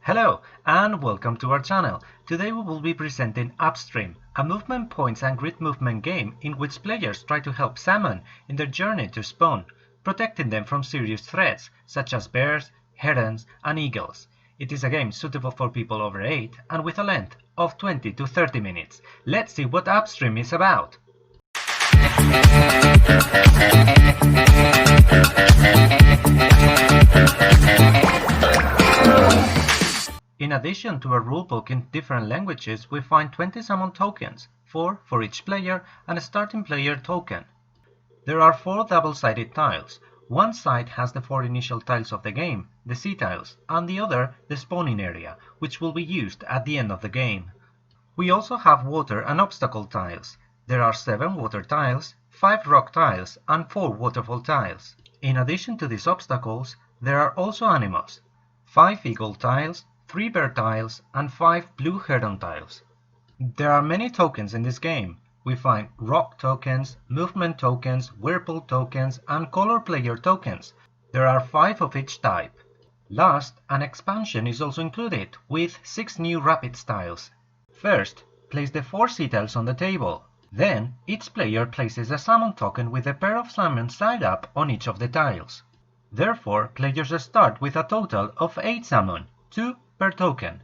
Hello and welcome to our channel. Today we will be presenting Upstream, a movement points and grid movement game in which players try to help salmon in their journey to spawn, protecting them from serious threats such as bears, herons and eagles. It is a game suitable for people over 8 and with a length of 20 to 30 minutes. Let's see what Upstream is about. In addition to a rulebook in different languages, we find 20 salmon tokens, 4 for each player and a starting player token. There are 4 double-sided tiles. One side has the 4 initial tiles of the game, the sea tiles, and the other the spawning area, which will be used at the end of the game. We also have water and obstacle tiles. There are 7 water tiles, 5 rock tiles, and 4 waterfall tiles. In addition to these obstacles, there are also animals, 5 eagle tiles, 3 bear tiles, and 5 blue heron tiles. There are many tokens in this game. We find rock tokens, movement tokens, whirlpool tokens, and color player tokens. There are 5 of each type. Last, an expansion is also included, with 6 new rapid tiles. First, place the 4 sea tiles on the table. Then, each player places a salmon token with a pair of salmon side up on each of the tiles. Therefore, players start with a total of 8 salmon, 2 per token.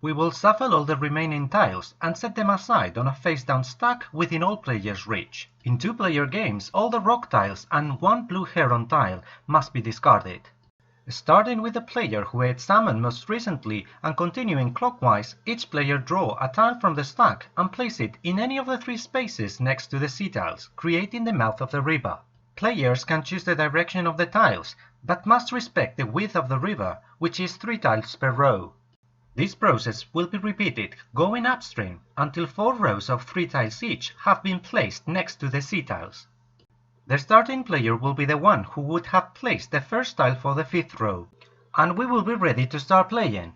We will shuffle all the remaining tiles and set them aside on a face-down stack within all players' reach. In 2-player games, all the rock tiles and 1 blue heron tile must be discarded. Starting with the player who ate salmon most recently and continuing clockwise, each player draw a tile from the stack and place it in any of the 3 spaces next to the sea tiles, creating the mouth of the river. Players can choose the direction of the tiles, but must respect the width of the river, which is 3 tiles per row. This process will be repeated, going upstream, until 4 rows of 3 tiles each have been placed next to the sea tiles. The starting player will be the one who would have placed the first tile for the 5th row, and we will be ready to start playing.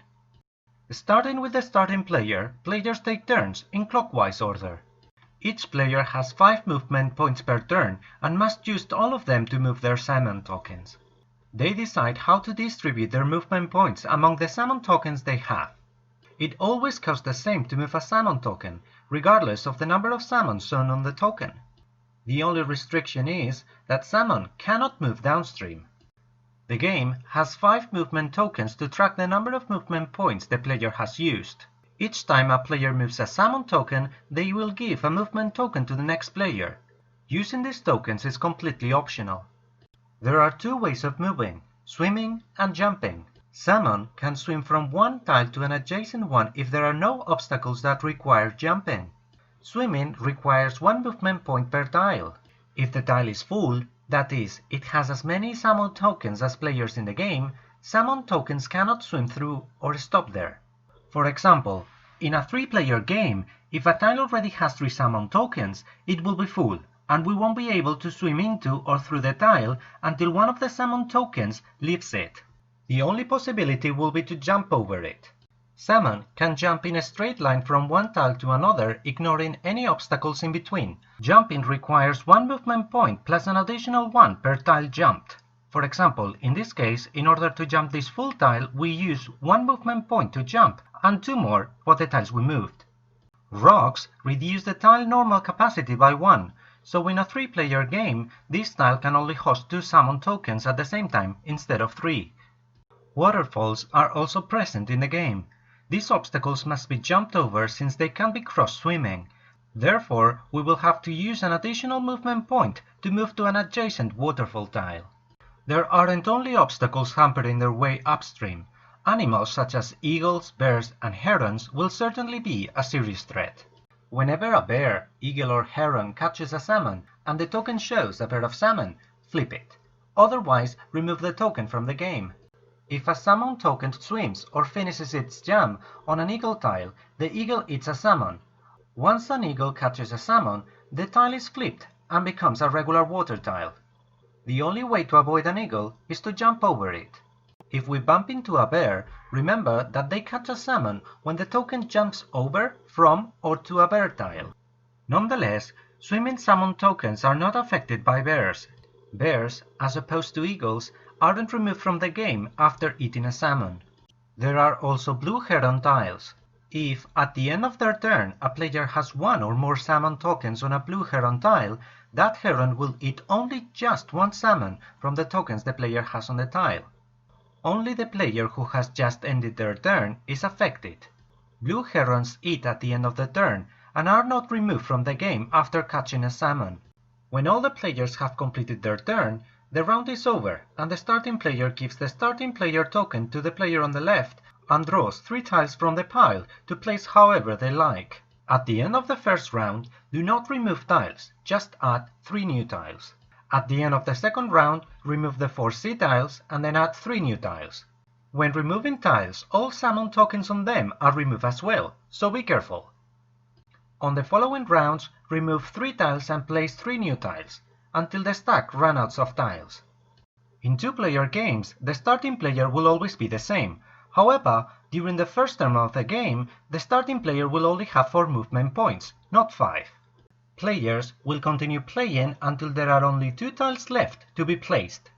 Starting with the starting player, players take turns in clockwise order. Each player has 5 movement points per turn and must use all of them to move their salmon tokens. They decide how to distribute their movement points among the salmon tokens they have. It always costs the same to move a salmon token, regardless of the number of salmon shown on the token. The only restriction is that salmon cannot move downstream. The game has 5 movement tokens to track the number of movement points the player has used. Each time a player moves a salmon token, they will give a movement token to the next player. Using these tokens is completely optional. There are 2 ways of moving, swimming and jumping. Salmon can swim from one tile to an adjacent one if there are no obstacles that require jumping. Swimming requires 1 movement point per tile. If the tile is full, that is, it has as many salmon tokens as players in the game, salmon tokens cannot swim through or stop there. For example, in a 3-player game, if a tile already has 3 salmon tokens, it will be full, and we won't be able to swim into or through the tile until one of the salmon tokens leaves it. The only possibility will be to jump over it. Salmon can jump in a straight line from one tile to another, ignoring any obstacles in between. Jumping requires 1 movement point plus an additional 1 per tile jumped. For example, in this case, in order to jump this full tile, we use 1 movement point to jump and 2 more for the tiles we moved. Rocks reduce the tile normal capacity by 1, so in a 3-player game, this tile can only host 2 salmon tokens at the same time instead of 3. Waterfalls are also present in the game. These obstacles must be jumped over since they can be crossed swimming. Therefore, we will have to use an additional movement point to move to an adjacent waterfall tile. There aren't only obstacles hampering their way upstream. Animals such as eagles, bears, and herons will certainly be a serious threat. Whenever a bear, eagle, or heron catches a salmon and the token shows a pair of salmon, flip it. Otherwise, remove the token from the game. If a salmon token swims or finishes its jump on an eagle tile, the eagle eats a salmon. Once an eagle catches a salmon, the tile is flipped and becomes a regular water tile. The only way to avoid an eagle is to jump over it. If we bump into a bear, remember that they catch a salmon when the token jumps over, from, or to a bear tile. Nonetheless, Swimming salmon tokens are not affected by bears. Bears, as opposed to eagles, aren't removed from the game after eating a salmon. There are also blue heron tiles. If, at the end of their turn, a player has one or more salmon tokens on a blue heron tile, that heron will eat only just one salmon from the tokens the player has on the tile. Only the player who has just ended their turn is affected. Blue herons eat at the end of the turn and are not removed from the game after catching a salmon. When all the players have completed their turn, the round is over and the starting player gives the starting player token to the player on the left and draws 3 tiles from the pile to place however they like. At the end of the first round, do not remove tiles, just add 3 new tiles. At the end of the second round, remove the 4 sea tiles and then add 3 new tiles. When removing tiles, all salmon tokens on them are removed as well, so be careful. On the following rounds, remove 3 tiles and place 3 new tiles, until the stack runs out of tiles. In 2-player games, the starting player will always be the same. However, during the first turn of the game, the starting player will only have 4 movement points, not 5. Players will continue playing until there are only 2 tiles left to be placed.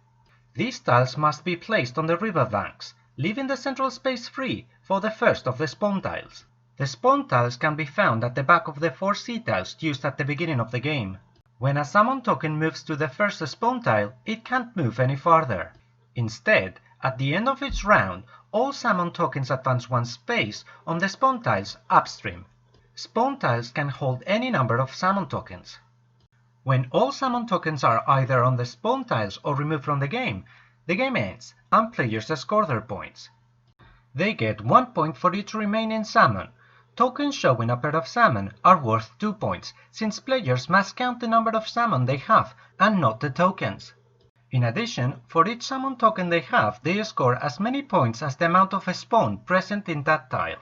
These tiles must be placed on the riverbanks, leaving the central space free for the first of the spawn tiles. The spawn tiles can be found at the back of the 4 sea tiles used at the beginning of the game. When a salmon token moves to the first spawn tile, it can't move any farther. Instead, at the end of each round, all salmon tokens advance 1 space on the spawn tiles upstream. Spawn tiles can hold any number of salmon tokens. When all salmon tokens are either on the spawn tiles or removed from the game ends and players score their points. They get 1 point for each remaining salmon. Tokens showing a pair of salmon are worth 2 points, since players must count the number of salmon they have and not the tokens. In addition, for each salmon token they have, they score as many points as the amount of spawn present in that tile.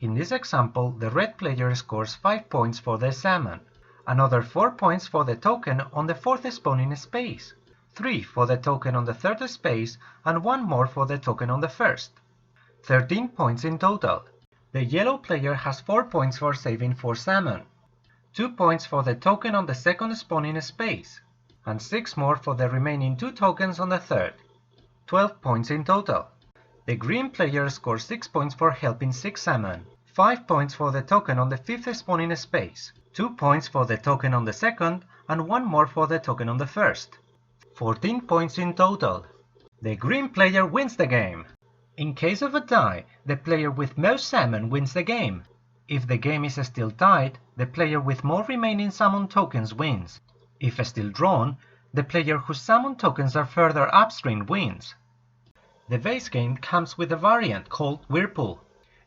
In this example, the red player scores 5 points for the salmon, another 4 points for the token on the 4th spawning space, 3 for the token on the 3rd space, and 1 more for the token on the 1st. 13 points in total. The yellow player has 4 points for saving 4 salmon, 2 points for the token on the 2nd spawning space, and 6 more for the remaining 2 tokens on the 3rd. 12 points in total. The green player scores 6 points for helping 6 salmon, 5 points for the token on the 5th spawning space, 2 points for the token on the 2nd, and 1 more for the token on the 1st. 14 points in total. The green player wins the game. In case of a tie, the player with most salmon wins the game. If the game is still tied, the player with more remaining salmon tokens wins. If still drawn, the player whose salmon tokens are further upstream wins. The base game comes with a variant called Whirlpool.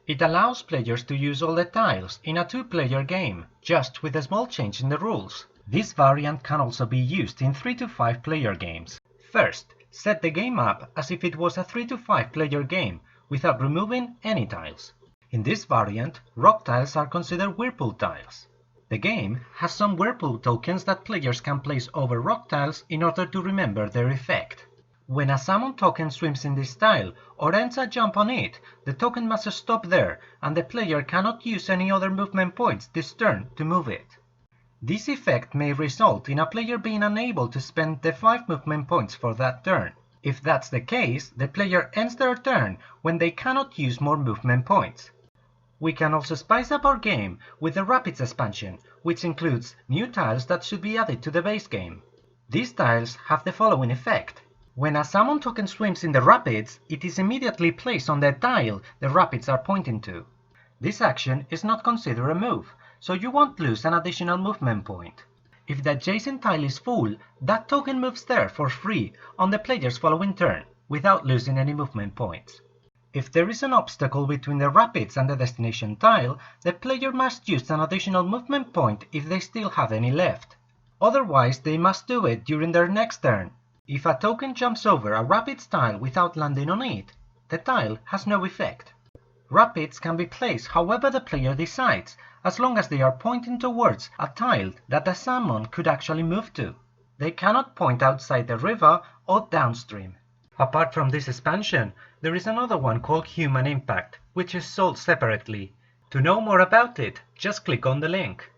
It allows players to use all the tiles in a 2-player game, just with a small change in the rules. This variant can also be used in 3 to 5 player games. First, set the game up as if it was a 3 to 5 player game, without removing any tiles. In this variant, rock tiles are considered Whirlpool tiles. The game has some Whirlpool tokens that players can place over rock tiles in order to remember their effect. When a salmon token swims in this tile or ends a jump on it, the token must stop there and the player cannot use any other movement points this turn to move it. This effect may result in a player being unable to spend the 5 movement points for that turn. If that's the case, the player ends their turn when they cannot use more movement points. We can also spice up our game with the Rapids expansion, which includes new tiles that should be added to the base game. These tiles have the following effect. When a salmon token swims in the rapids, it is immediately placed on the tile the rapids are pointing to. This action is not considered a move, so you won't lose an additional movement point. If the adjacent tile is full, that token moves there for free on the player's following turn, without losing any movement points. If there is an obstacle between the rapids and the destination tile, the player must use an additional movement point if they still have any left. Otherwise, they must do it during their next turn. If a token jumps over a rapids tile without landing on it, the tile has no effect. Rapids can be placed however the player decides, as long as they are pointing towards a tile that the salmon could actually move to. They cannot point outside the river or downstream. Apart from this expansion, there is another one called Human Impact, which is sold separately. To know more about it, just click on the link.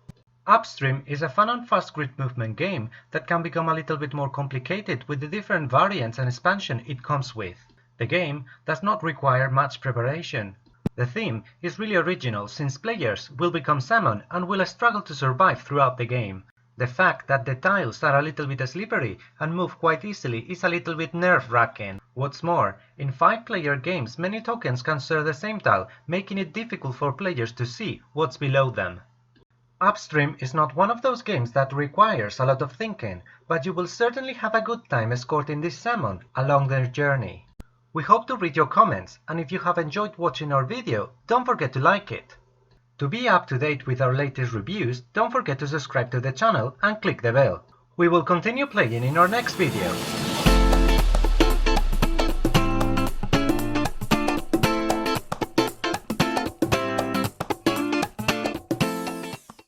Upstream is a fun and fast grid movement game that can become a little bit more complicated with the different variants and expansion it comes with. The game does not require much preparation. The theme is really original since players will become salmon and will struggle to survive throughout the game. The fact that the tiles are a little bit slippery and move quite easily is a little bit nerve-wracking. What's more, in 5-player games many tokens can share the same tile, making it difficult for players to see what's below them. Upstream is not one of those games that requires a lot of thinking, but you will certainly have a good time escorting this salmon along their journey. We hope to read your comments, and if you have enjoyed watching our video, don't forget to like it. To be up to date with our latest reviews, don't forget to subscribe to the channel and click the bell. We will continue playing in our next video.